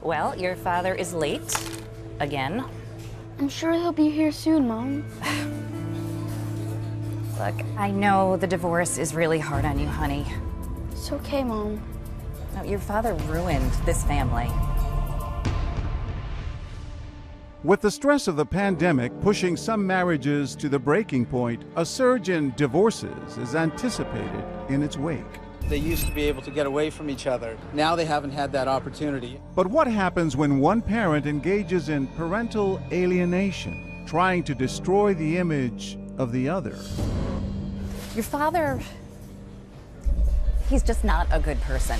Well, your father is late. Again. I'm sure he'll be here soon, Mom. Look, I know the divorce is really hard on you, honey. It's okay, Mom. No, your father ruined this family. With the stress of the pandemic pushing some marriages to the breaking point, a surge in divorces is anticipated in its wake. They used to be able to get away from each other. Now they haven't had that opportunity. But what happens when one parent engages in parental alienation, trying to destroy the image of the other? Your father, he's just not a good person.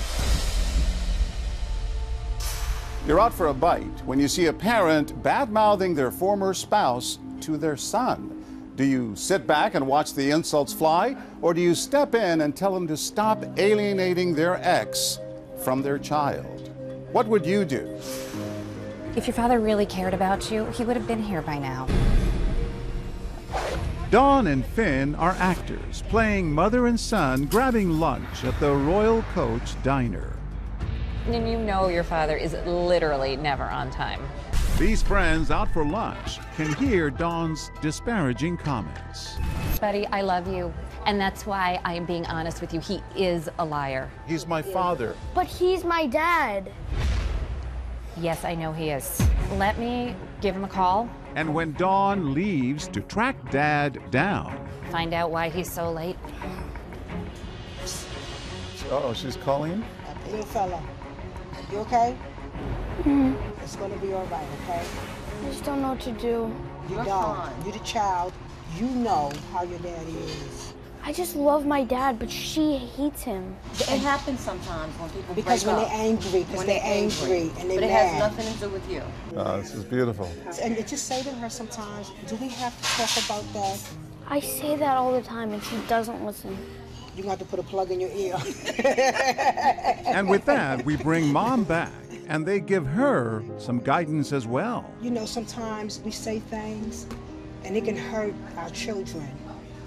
You're out for a bite when you see a parent bad-mouthing their former spouse to their son. Do you sit back and watch the insults fly, or do you step in and tell them to stop alienating their ex from their child? What would you do? If your father really cared about you, he would have been here by now. Dawn and Finn are actors, playing mother and son grabbing lunch at the Royal Coach Diner. And you know your father is literally never on time. These friends out for lunch can hear Dawn's disparaging comments. Buddy, I love you, and that's why I am being honest with you. He is a liar. He's my father. But he's my dad. Yes, I know he is. Let me give him a call. And when Dawn leaves to track Dad down, Find out why he's so late. Uh-oh, she's calling him? Little fella, you okay? Mm-hmm. It's gonna be all right, okay? I just don't know what to do. You don't. You're the child. You know how your daddy is. I just love my dad, but she hates him. It happens sometimes when people Because break when up. they're angry, because they're angry and they're But it mad. has nothing to do with you. This is beautiful. And just say to her sometimes, do we have to talk about that? I say that all the time, and she doesn't listen. You're gonna have to put a plug in your ear. and with that, we bring Mom back, and they give her some guidance as well. You know, sometimes we say things, and it can hurt our children.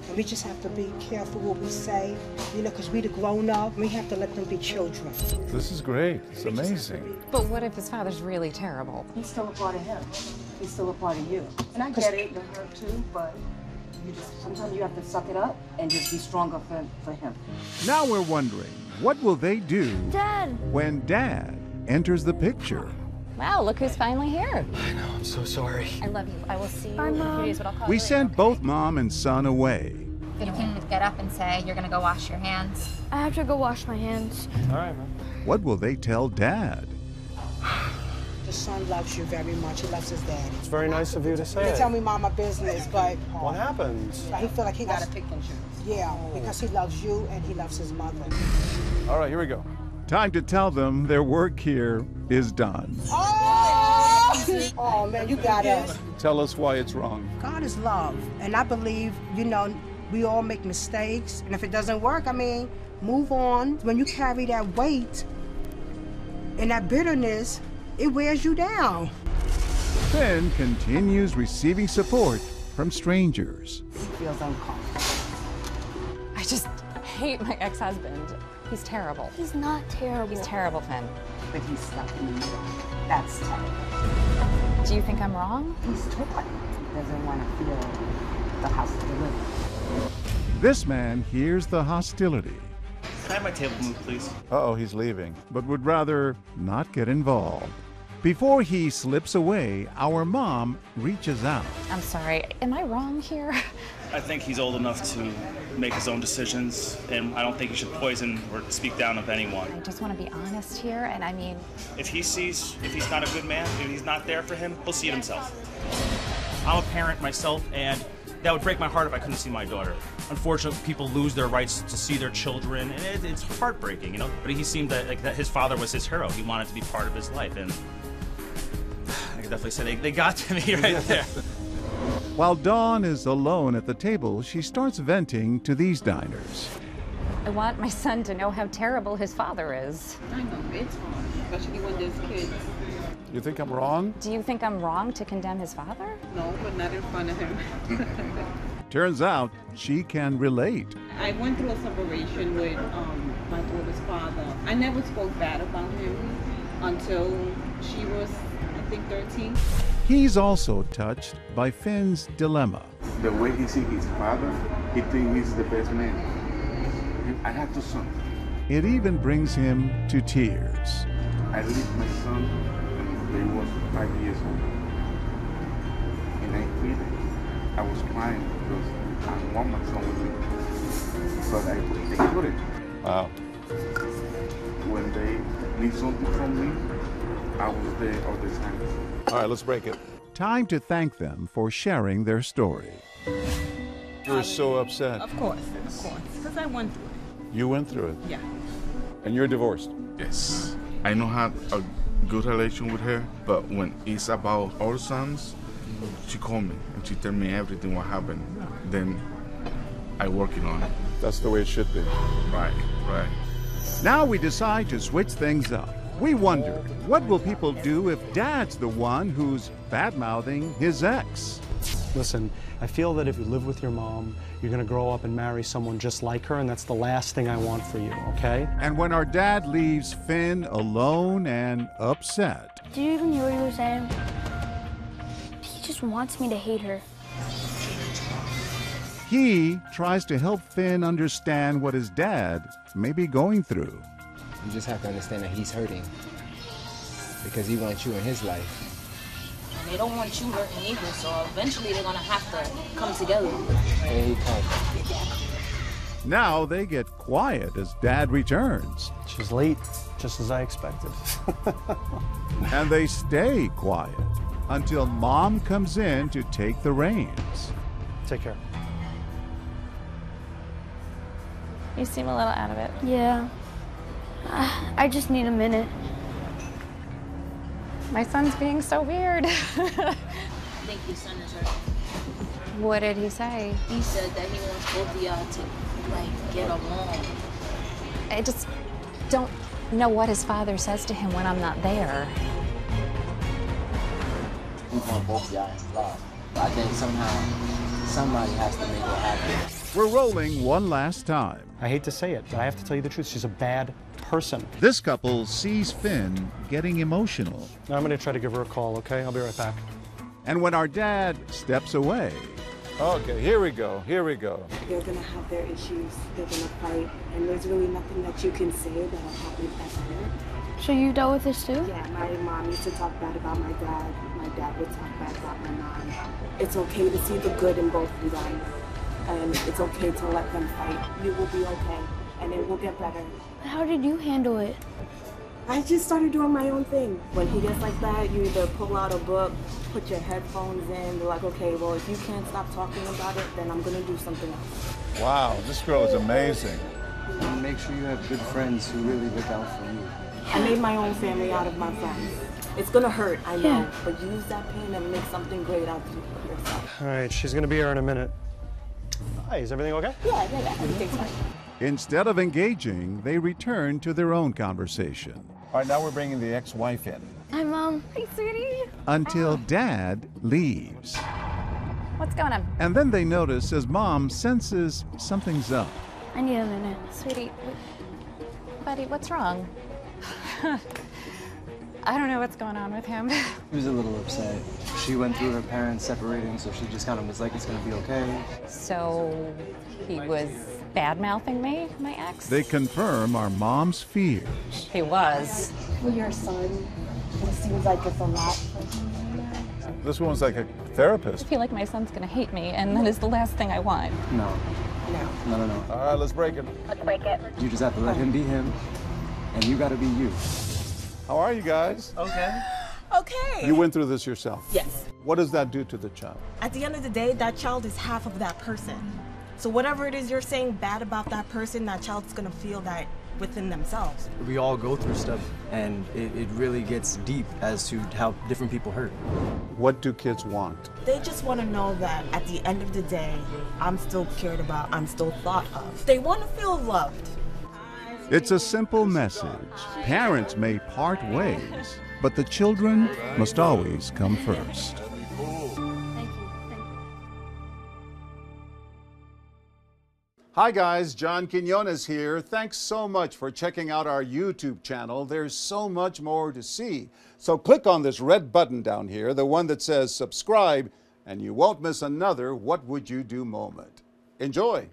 And we just have to be careful what we say, you know, because we the grown-up, we have to let them be children. This is great. It's amazing. But what if his father's really terrible? He's still a part of him. He's still a part of you. And I get it, you're hurt too, but sometimes you have to suck it up and just be stronger for him. Now we're wondering, what will they do Dad! when Dad enters the picture? Wow, look who's finally here. I know, I'm so sorry. I love you. I will see you Bye, in a few Mom. days, but I'll call We you sent later, both Mom and son away. You can get up and say you're gonna go wash your hands. I have to go wash my hands. All right, man. What will they tell Dad? The son loves you very much. He loves his daddy. It's very nice of you to say They it. tell me mind my business, but What happened? he feel like he You got gotta pick and choose. Yeah, because he loves you and he loves his mother. All right, here we go. Time to tell them their work here is done. Oh man, you got us. Tell us why it's wrong. God is love, and I believe, you know, we all make mistakes, and if it doesn't work, I mean, move on. When you carry that weight and that bitterness, it wears you down. Finn continues receiving support from strangers. He feels uncomfortable. I just hate my ex-husband. He's terrible. He's not terrible. He's terrible, Finn. But he's stuck in the middle. That's terrible. Do you think I'm wrong? He's torn. He doesn't want to feel the hostility. This man hears the hostility, Can I have my table moved, please? Uh-oh, he's leaving. but would rather not get involved. Before he slips away, our mom reaches out. I'm sorry. Am I wrong here? I think he's old enough to make his own decisions, and I don't think he should poison or speak down of anyone. I just want to be honest here, and I mean, If he's not a good man, if he's not there for him, he'll see it himself. I'm a parent myself, and that would break my heart if I couldn't see my daughter. Unfortunately, people lose their rights to see their children, and it's heartbreaking, you know? But he seemed that his father was his hero. He wanted to be part of his life, and I can definitely say they got to me right there. While Dawn is alone at the table, she starts venting to these diners. I want my son to know how terrible his father is. I know, it's hard, especially when there's kids. You think I'm wrong? Do you think I'm wrong to condemn his father? No, but not in front of him. Turns out she can relate. I went through a separation with my daughter's father. I never spoke bad about him. until she was, I think, 13. He's also touched by Finn's dilemma. The way he sees his father, he thinks he's the best man. I have two sons. It even brings him to tears. I left my son when he was 5 years old. And I quit. I was crying because I want my son with me. But I couldn't. Wow. When they need something from me, I was there all the time. All right, let's break it. Time to thank them for sharing their story. You're so upset. Of course, because I went through it. You went through it. Yeah. And you're divorced. Yes. I don't have a good relation with her, but when it's about our sons, she called me and she told me everything what happened. Then I working on it. That's the way it should be. Right. Now we decide to switch things up. We wonder, what will people do if Dad's the one who's bad-mouthing his ex? Listen, I feel that if you live with your mom, you're going to grow up and marry someone just like her, and that's the last thing I want for you, okay? And when our dad leaves Finn alone and upset. Did you even hear what he was saying? He just wants me to hate her. He tries to help Finn understand what his dad may be going through. You just have to understand that he's hurting because he wants you in his life. And they don't want you hurting either, so eventually they're gonna have to come together. There he comes. Now they get quiet as Dad returns. She's late, just as I expected. And they stay quiet until Mom comes in to take the reins. Take care. You seem a little out of it. Yeah. I just need a minute. My son's being so weird. I think your son is hurt. What did he say? He said that he wants both of y'all to, like, get along. I just don't know what his father says to him when I'm not there. We want both of y'all in his life. But I think somehow somebody has to make it happen. We're rolling one last time. I hate to say it, but I have to tell you the truth. She's a bad person. This couple sees Finn getting emotional. Now I'm going to try to give her a call, okay? I'll be right back. And when our dad steps away. Okay, here we go. They're going to have their issues. They're going to fight. And there's really nothing that you can say that'll help you better. So you dealt with this too? Yeah, my mom used to talk bad about my dad. My dad would talk bad about my mom. It's okay to see the good in both of them. And it's okay to let them fight. You will be okay, and it will get better. How did you handle it? I just started doing my own thing. When he gets like that, you either pull out a book, put your headphones in, be like, okay, well, if you can't stop talking about it, then I'm gonna do something else. Wow, this girl is amazing. And make sure you have good friends who really look out for you. I made my own family out of my friends. It's gonna hurt, I know, but use that pain and make something great out of yourself. All right, she's going to be here in a minute. Hi, is everything okay? Yeah, everything's fine. Instead of engaging, they return to their own conversation. All right, now we're bringing the ex-wife in. Hi, Mom. Hey, sweetie. Until Dad leaves. What's going on? And then they notice as Mom senses something's up. I need a minute. Sweetie, buddy, what's wrong? I don't know what's going on with him. She was a little upset. She went through her parents separating, so she just kind of was like, it's going to be okay. So he was bad-mouthing me, my ex? They confirm our mom's fears. He was. For your son, it seems like it's a lot. This one's like a therapist. I feel like my son's gonna hate me, and that is the last thing I want. No. All right, let's break it. Let's break it. You just have to let him be him, and you got to be you. How are you guys? Okay. Okay. You went through this yourself. Yes. What does that do to the child? At the end of the day, that child is half of that person. So whatever it is you're saying bad about that person, that child's gonna feel that within themselves. We all go through stuff, and it really gets deep as to how different people hurt. What do kids want? They just want to know that at the end of the day, I'm still cared about, I'm still thought of. They want to feel loved. It's a simple message. Parents may part ways, but the children must always come first. Hi guys, John Quinones here. Thanks so much for checking out our YouTube channel. There's so much more to see. So click on this red button down here, the one that says subscribe, and you won't miss another What Would You Do moment. Enjoy.